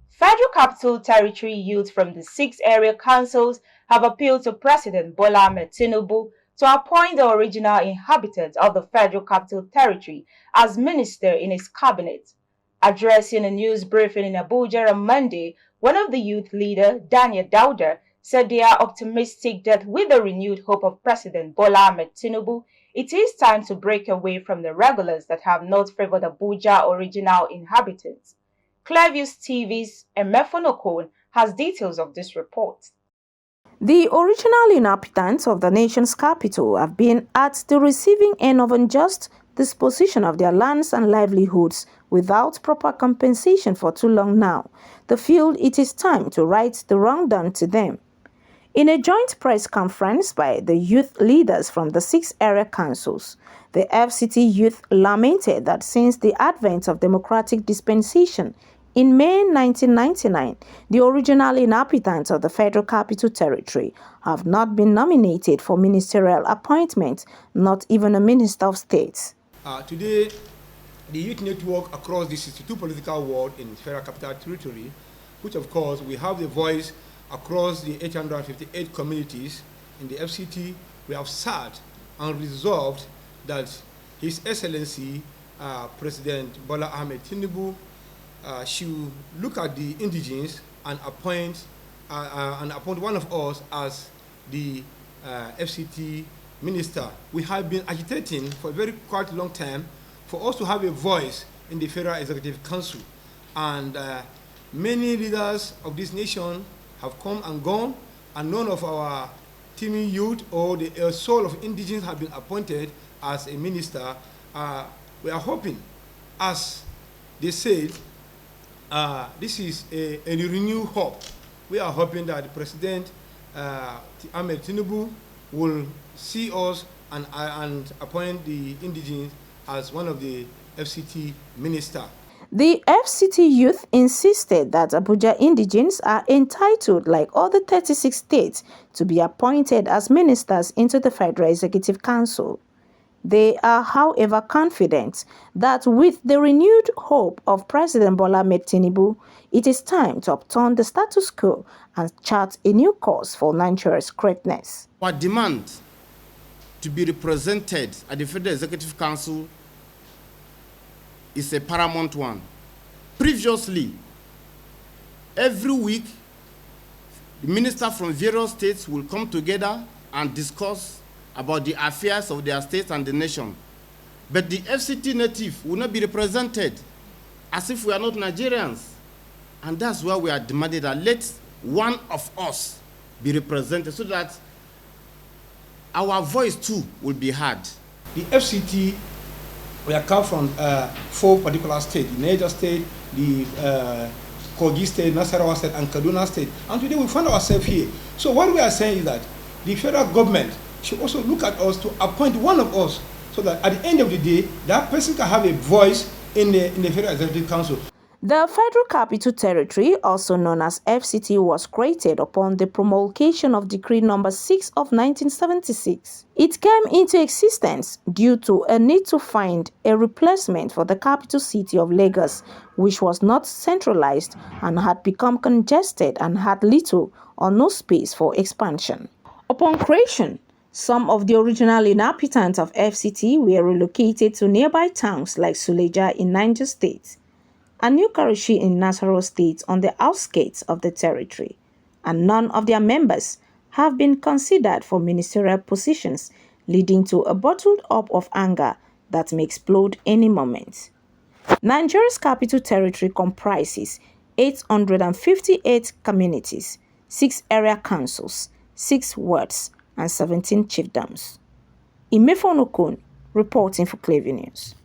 Federal Capital Territory youth from the 6 area councils have appealed to President Bola Ahmed Tinubu to appoint the original inhabitants of the Federal Capital Territory as minister in his cabinet. Addressing a news briefing in Abuja on Monday, one of the youth leader, Daniel Dauda, said they are optimistic that with the renewed hope of President Bola Ahmed Tinubu, it is time to break away from the regulars that have not favored Abuja original inhabitants. Clearview TV's Emefonokon has details of this report. The original inhabitants of the nation's capital have been at the receiving end of unjust disposition of their lands and livelihoods without proper compensation for too long now. They feel it is time to right the wrong done to them. In a joint press conference by the youth leaders from the 6 area councils, the FCT youth lamented that since the advent of democratic dispensation in May 1999, the original inhabitants of the Federal Capital Territory have not been nominated for ministerial appointment, not even a Minister of State. Today, the youth network across the 62 political ward in Federal Capital Territory, which of course we have the voice across the 858 communities in the FCT, we have sat and resolved that His Excellency President Bola Ahmed Tinubu should look at the indigenes and appoint one of us as the FCT minister. We have been agitating for a very quite long time for us to have a voice in the Federal Executive Council, and many leaders of this nation have come and gone, and none of our teeming youth or the soul of indigenes have been appointed as a minister. We are hoping, as they said, this is a renewed hope. We are hoping that President Ahmed Tinubu will see us and appoint the indigenes as one of the FCT minister. The FCT youth insisted that Abuja indigenes are entitled, like other 36 states, to be appointed as ministers into the Federal Executive Council. They are, however, confident that with the renewed hope of President Bola Ahmed Tinubu, it is time to upturn the status quo and chart a new course for Nigeria's greatness. Our demand to be represented at the Federal Executive Council is a paramount one. Previously, every week, the ministers from various states will come together and discuss about the affairs of their state and the nation. But the FCT native will not be represented, as if we are not Nigerians. And that's why we are demanding that let one of us be represented so that our voice too will be heard. The FCT, we are come from 4 particular states: the Niger State, the Kogi State, Nasarawa State, and Kaduna State. And today we find ourselves here. So what we are saying is that the federal government should also look at us to appoint one of us, so that at the end of the day, that person can have a voice in the Federal Executive Council. The Federal Capital Territory, also known as FCT, was created upon the promulgation of Decree No. 6 of 1976. It came into existence due to a need to find a replacement for the capital city of Lagos, which was not centralized and had become congested and had little or no space for expansion. Upon creation, some of the original inhabitants of FCT were relocated to nearby towns like Suleja in Niger State and New Karachi in Nasarawa State on the outskirts of the territory, and none of their members have been considered for ministerial positions, leading to a bottled up of anger that may explode any moment. Nigeria's capital territory comprises 858 communities, 6 area councils, 6 wards, and 17 chiefdoms. Imefonokun, reporting for Clearview News.